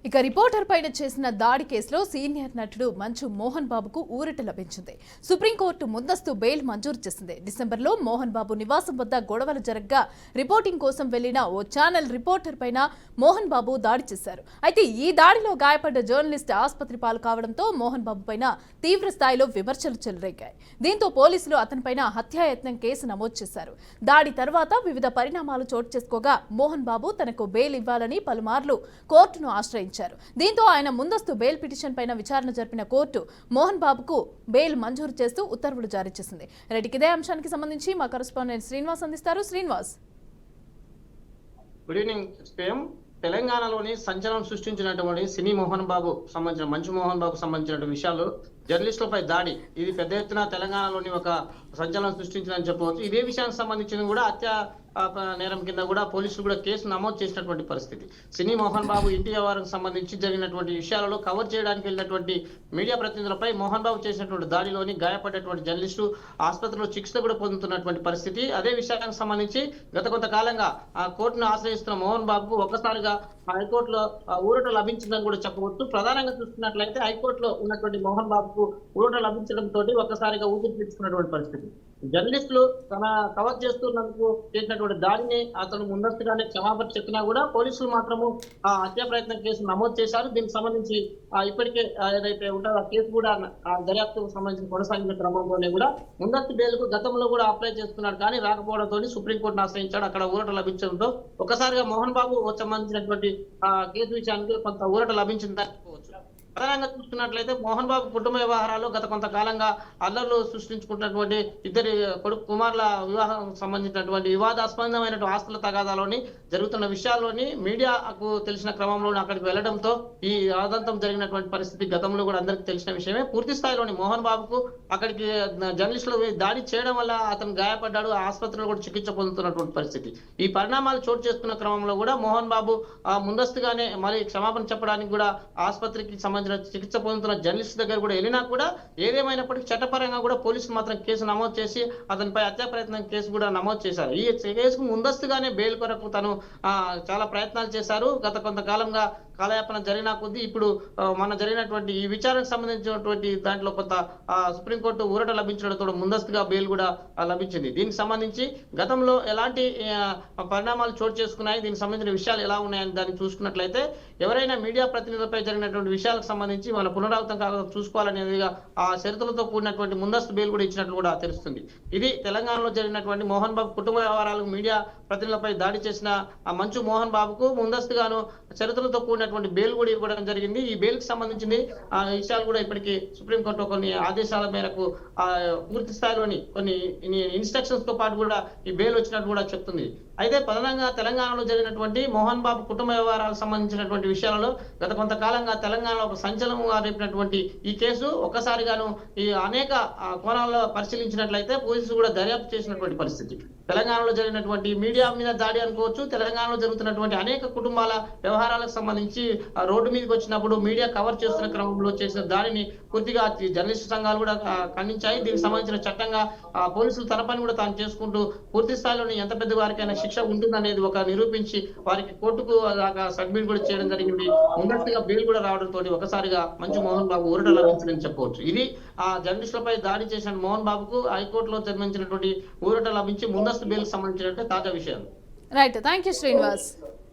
ఇక రిపోర్టర్ పైన చేసిన దాడి కేసులో సీనియర్ నటుడు మంచు మోహన్ బాబుకు ఊరట లభించింది. సుప్రీంకోర్టు ముందస్తు బెయిల్ మంజూరు చేసింది. డిసెంబర్లో మోహన్ బాబు నివాసం వద్ద గొడవలు జరగ్గా రిపోర్టింగ్ కోసం వెళ్లిన ఓ ఛానల్ రిపోర్టర్ పైన మోహన్ బాబు దాడి చేశారు. అయితే ఈ దాడిలో గాయపడ్డ జర్నలిస్ట్ ఆసుపత్రి పాలు కావడంతో మోహన్ బాబు పైన తీవ్ర స్థాయిలో విమర్శలు చెలరేగాయి. దీంతో పోలీసులు అతనిపైన హత్యాయత్నం కేసు నమోదు చేశారు. దాడి తర్వాత వివిధ పరిణామాలు చోటు చేసుకోగా మోహన్ బాబు తనకు బెయిల్ ఇవ్వాలని పలుమార్లు కోర్టును ఆశ్రయించారు. దీంతో ఆయన ముందస్తు బెయిల్ పిటిషన్ పైన విచారణ జరిపిన కోర్టు మోహన్ బాబుకు బెయిల్ మంజూరు చేస్తూ ఉత్తర్వులు జారీ చేసింది. ఇదే అంశానికి సంబంధించి మా కరెస్పాండెంట్ శ్రీనివాస్ అందిస్తారు. శ్రీనివాస్, గుడ్ ఈవినింగ్ స్పేమ్. తెలంగాణలోని సంచలనం సృష్టించినటువంటి సినీ మోహన్ బాబు సంబంధించిన మంచు మోహన్ బాబు సంబంధించిన విషయాలు జర్నలిస్టులపై దాడి ఇది పెద్ద ఎత్తున తెలంగాణలోని ఒక సంచలనం సృష్టించిందని చెప్పవచ్చు. ఇదే విషయానికి సంబంధించిన కూడా హత్య నేరం కింద కూడా పోలీసులు కూడా కేసు నమోదు చేసినటువంటి పరిస్థితి. సినీ మోహన్ బాబు ఇంటి వ్యవహారం సంబంధించి జరిగినటువంటి విషయాలలో కవర్ చేయడానికి వెళ్ళినటువంటి మీడియా ప్రతినిధులపై మోహన్ బాబు చేసినటువంటి దాడిలోని గాయపడ్డటువంటి జర్నలిస్టు ఆసుపత్రిలో చికిత్స కూడా పొందుతున్నటువంటి పరిస్థితి. అదే విషయానికి సంబంధించి గత కొంతకాలంగా ఆ కోర్టును ఆశ్రయిస్తున్న మోహన్ బాబుకు ఒక్కసారిగా హైకోర్టులో ఊరట లభించిందని కూడా చెప్పవచ్చు. ప్రధానంగా చూస్తున్నట్లయితే హైకోర్టులో ఉన్నటువంటి మోహన్ బాబుకు ఊరట లభించడంతో ఒక్కసారిగా ఊపిరి పీల్చుకున్నటువంటి పరిస్థితి. జర్నలిస్టులు తన కవర్ చేస్తున్నందుకు చేసినటువంటి దాడిని అతను ముందస్తుగానే క్షమాపణ చెప్పినా కూడా పోలీసులు మాత్రము ఆ హత్యా ప్రయత్నం కేసు నమోదు చేశారు. దీనికి సంబంధించి ఇప్పటికే ఏదైతే ఉంటుందో ఆ కేసు కూడా దర్యాప్తుకు సంబంధించి కొనసాగిన క్రమంలోనే కూడా ముందస్తు బెయిల్కు గతంలో కూడా అప్లై చేస్తున్నాడు, కానీ రాకపోవడంతో సుప్రీంకోర్టును ఆశ్రయించాడు. అక్కడ ఊరట లభించడంతో ఒక్కసారిగా మోహన్ బాబు సంబంధించినటువంటి కేసు విషయానికి కొంత ఊరట లభించిందని చెప్పుకోవచ్చు. ప్రధానంగా చూసుకున్నట్లయితే మోహన్ బాబు కుటుంబ వ్యవహారాలు గత కొంతకాలంగా అల్లర్లు సృష్టించుకున్నటువంటి ఇద్దరి కొడుకు కుమారుల వివాహం సంబంధించినటువంటి వివాదాస్పదమైన ఆస్తుల తగాదాలోని జరుగుతున్న విషయాల్లోని మీడియాకు తెలిసిన క్రమంలోనే అక్కడికి వెళ్లడంతో ఈ ఆదంతం జరిగినటువంటి పరిస్థితి గతంలో కూడా అందరికీ తెలిసిన విషయమే. పూర్తి స్థాయిలోని మోహన్ బాబుకు అక్కడికి జర్నలిస్టులు దాడి చేయడం వల్ల అతను గాయపడ్డాడు, ఆసుపత్రిలో కూడా చికిత్స పొందుతున్నటువంటి పరిస్థితి. ఈ పరిణామాలు చోటు చేసుకున్న క్రమంలో కూడా మోహన్ బాబు ముందస్తుగానే మరి క్షమాపణ చెప్పడానికి కూడా ఆసుపత్రికి సంబంధించిన చికిత్స పొందుతున్న జర్నలిస్ట్ దగ్గర కూడా వెళ్ళినా కూడా ఏదేమైనప్పటికీ చట్టపరంగా కూడా పోలీసులు మాత్రం కేసు నమోదు చేసి అతనిపై హత్యా ప్రయత్నం కేసు కూడా నమోదు చేశారు. ఈ కేసుకు ముందస్తుగానే బెయిల్ కొరకు తను చాలా ప్రయత్నాలు చేశారు. గత కొంతకాలంగా కాలయాపన జరిగిన కొద్దీ ఇప్పుడు మన జరిగినటువంటి ఈ విచారణకు సంబంధించినటువంటి దాంట్లో కొంత సుప్రీంకోర్టు ఊరట లభించడంతో ముందస్తుగా బెయిల్ కూడా లభించింది. దీనికి సంబంధించి గతంలో ఎలాంటి పరిణామాలు చోటు చేసుకున్నాయి, దీనికి సంబంధించిన విషయాలు ఎలా ఉన్నాయని దాన్ని చూసుకున్నట్లయితే ఎవరైనా మీడియా ప్రతినిధులపై జరిగినటువంటి విషయాలకు సంబంధించి మన పునరావృతం కాకుండా చూసుకోవాలనేదిగా ఆ షరతులతో కూడినటువంటి ముందస్తు బెయిల్ కూడా ఇచ్చినట్లు కూడా తెలుస్తుంది. ఇది తెలంగాణలో జరిగినటువంటి మోహన్ బాబు కుటుంబ వ్యవహారాలకు మీడియా ప్రతినిధులపై దాడి చేసిన ఆ మంచు మోహన్ బాబుకు ముందస్తుగాను షరతులతో కూడినటువంటి బెయిల్ కూడా ఇవ్వడం జరిగింది. ఈ బెయిల్ కి సంబంధించింది ఆ విషయాలు కూడా ఇప్పటికీ సుప్రీంకోర్టు కొన్ని ఆదేశాల మేరకు పూర్తి స్థాయిలోని కొన్ని ఇన్స్ట్రక్షన్స్ తో పాటు కూడా ఈ బెయిల్ వచ్చినట్టు కూడా చెప్తుంది. అయితే ప్రధానంగా తెలంగాణలో జరిగినటువంటి మోహన్ బాబు కుటుంబ వ్యవహారాలకు సంబంధించినటువంటి విషయాలలో గత కొంతకాలంగా తెలంగాణలో ఒక సంచలనంగా రేపినటువంటి ఈ కేసు ఒక్కసారిగాను ఈ అనేక కోణాల్లో పరిశీలించినట్లయితే పోలీసులు కూడా దర్యాప్తు చేసినటువంటి పరిస్థితి. తెలంగాణలో జరిగినటువంటి మీడియా మీద దాడి అనుకోవచ్చు, తెలంగాణలో జరుగుతున్నటువంటి అనేక కుటుంబాల వ్యవహారాలకు సంబంధించి రోడ్డు మీదకి వచ్చినప్పుడు మీడియా కవర్ చేస్తున్న క్రమంలో చేసిన దాడిని పూర్తిగా జర్నలిస్టు సంఘాలు కూడా ఖండించాయి. దీనికి సంబంధించిన చట్టంగా పోలీసులు తన పని కూడా తాను చేసుకుంటూ పూర్తి స్థాయిలోని ఎంత పెద్ద వారికైనా శిక్ష ఉంటుందనేది ఒక నిరూపించి వారికి కోర్టుకు సబ్మిట్ కూడా చేయడం జరిగింది. ముందస్తుగా బెయిల్ కూడా రావడంతో ఒకసారిగా మంచు మోహన్ బాబు ఊరట లభించిందని చెప్పవచ్చు. ఇది ఆ జర్నలిస్టులపై దాడి చేసిన మోహన్ బాబుకు హైకోర్టులో జన్మించినటువంటి ఊరట లభించి ముందస్తు బెయిల్ సంబంధించినట్టు తాజా విషయాలు. Right, thank you Srinivas.